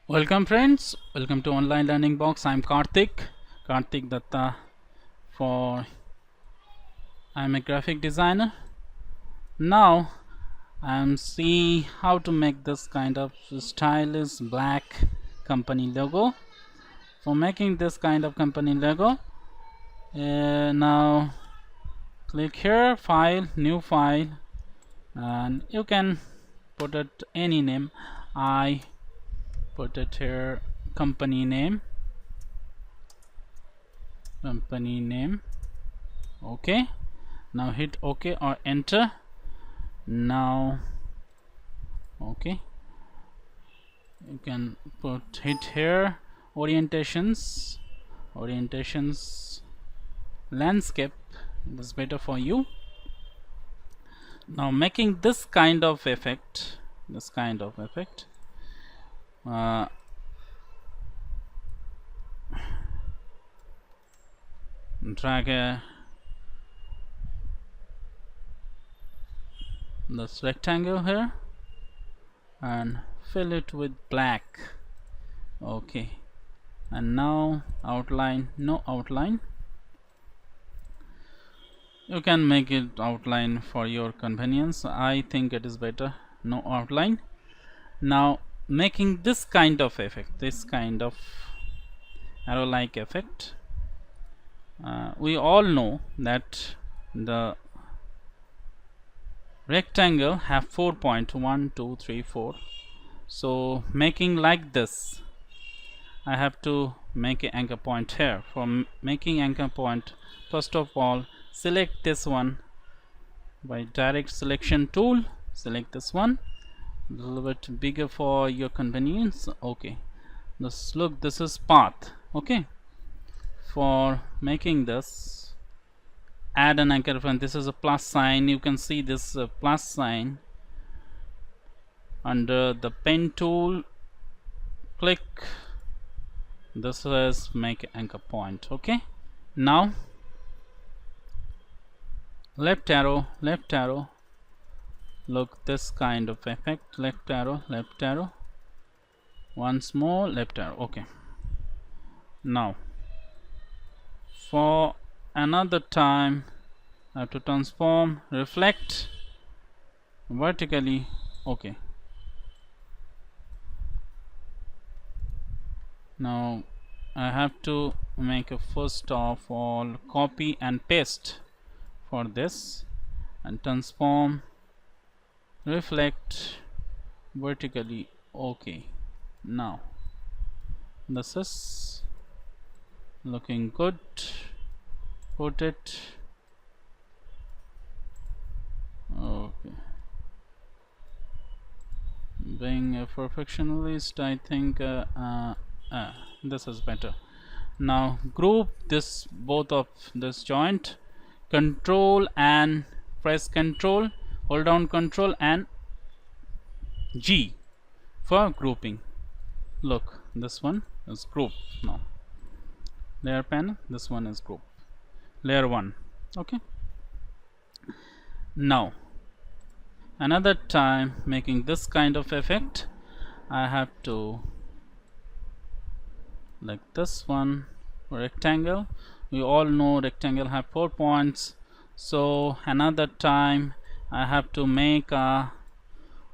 Welcome friends, welcome to Online Learning Box. I'm Kartik Dutta. For I'm a graphic designer. Now I'm see how to make this kind of stylish black company logo. For making this kind of company logo, now click here, file, new file, and you can put it any name. I put it here, company name. Okay, now hit OK or enter. Now okay, you can hit here, orientations, landscape. This is better for you. Now making this kind of effect, drag this rectangle here and fill it with black. Okay, and now outline, no outline. You can make it outline for your convenience. I think it is better no outline. Now making this kind of effect, this kind of arrow like effect, we all know that the rectangle have 4 points, 1 2 3 4. So making like this, I have to make an anchor point here. For making anchor point, first of all select this one by direct selection tool. Select this one, a little bit bigger for your convenience. Okay, this is path. Okay, for making this, add an anchor point. This is a plus sign. You can see this plus sign under the pen tool. Click this is make anchor point. Okay, now left arrow, look this kind of effect. Left arrow, once more left arrow. Okay, now for another time I have to transform, reflect vertically. Okay, now I have to make a first of all copy and paste for this, and transform, reflect vertically. Okay, now this is looking good. Put it. Okay, being a perfectionist, I think this is better. Now group this, both of this joint. Control and press control, hold down control and G for grouping. Look, this one is group. Now layer panel, this one is group, layer 1. Okay, now another time making this kind of effect, I have to like this one, rectangle. We all know rectangle have 4 points, so another time I have to make a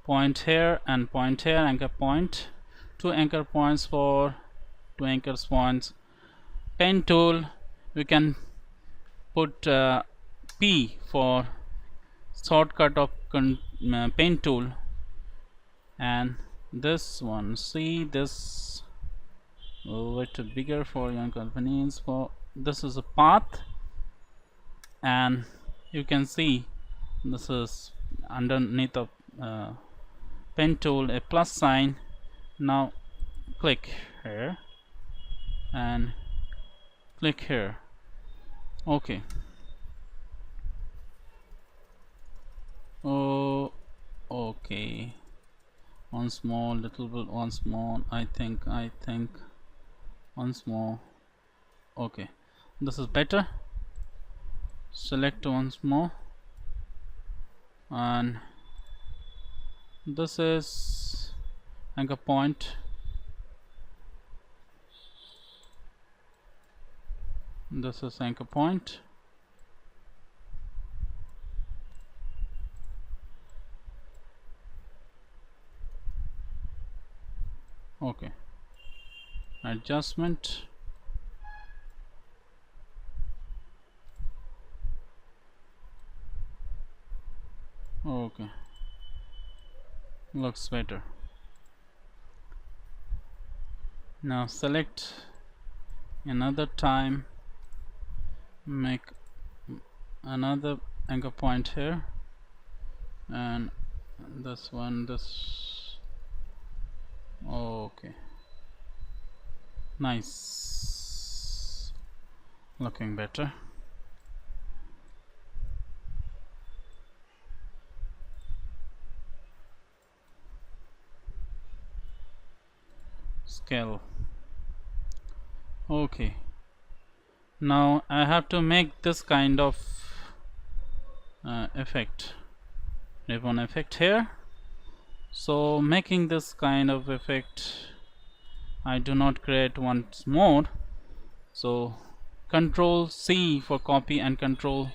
point here and point here, anchor point, 2 anchor points for 2 anchor points. Pen tool, we can put P for shortcut of pen tool, and this one, see this a little bigger for your convenience. For this is a path, and you can see this is underneath of pen tool a plus sign. Now click here and click here. Okay, oh okay, once more, little bit, once more. I think once more. Okay, this is better. Select once more, and this is anchor point. This is anchor point. Okay, adjustment. Okay, looks better. Now select another time, make another anchor point here, and this one, this. Okay, nice, looking better. Scale. Okay, now I have to make this kind of effect, ribbon effect here. So making this kind of effect, I do not create once more. So Control C for copy and Control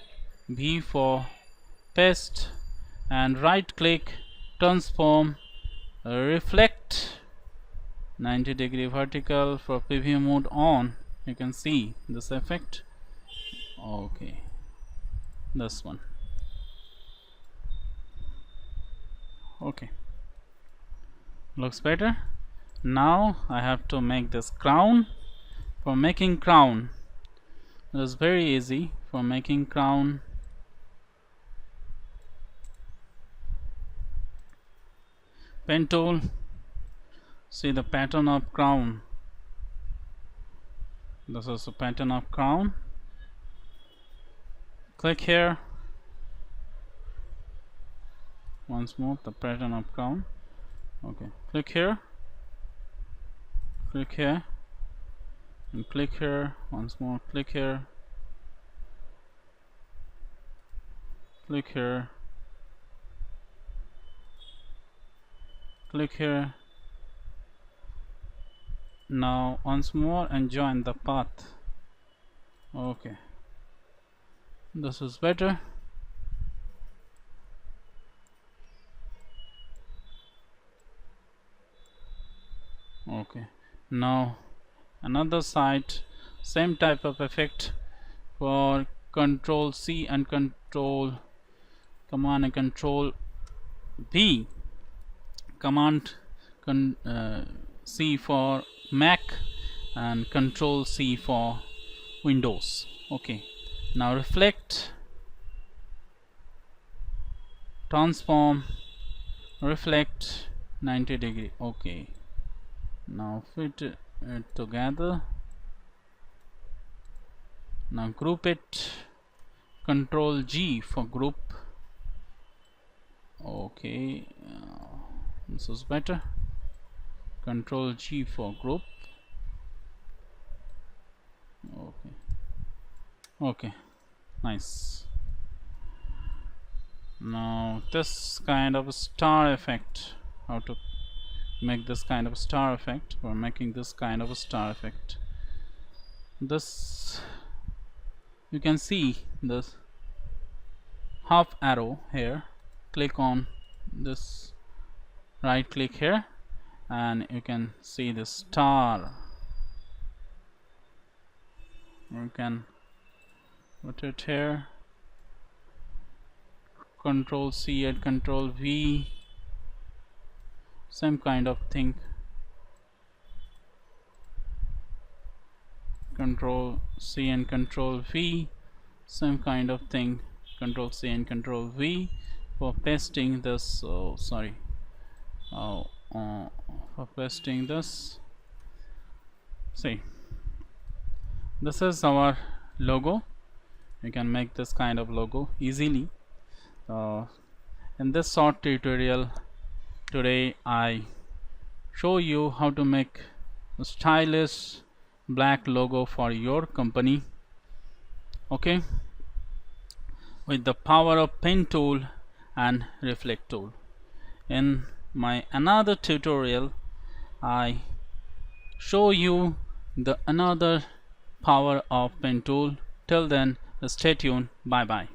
V for paste, and right click, transform, reflect 90° vertical for preview mode on. You can see this effect. Okay, this one. Okay, looks better. Now I have to make this crown. For making crown, it is very easy. For making crown, pen tool, see the pattern of crown. This is the pattern of crown. Click here. Once more, the pattern of crown. Okay, click here, click here, and click here. Once more, click here, click here, click here. Now once more and join the path. Okay, this is better. Okay, now another side, same type of effect. For Control C and Control Command and Control V, Command C for Mac and Control C for Windows. Okay, now reflect, transform, reflect 90°. Okay, now fit it together. Now group it, Control G for group. Okay, this is better. Control G for group. Okay, okay, nice. Now this kind of star effect, how to make this kind of star effect. For making this kind of a star effect, this, you can see this half arrow here. Click on this, right click here, and you can see the star. You can put it here, Control C and Control V, same kind of thing. Control C and Control V, same kind of thing. Control C and Control V for pasting this. Oh, sorry. For pasting this. See, this is our logo. You can make this kind of logo easily. In this short tutorial today, I show you how to make a stylish black logo for your company. Okay, with the power of pen tool and reflect tool. In my another tutorial, I show you the another power of pen tool. Till then, stay tuned. Bye bye.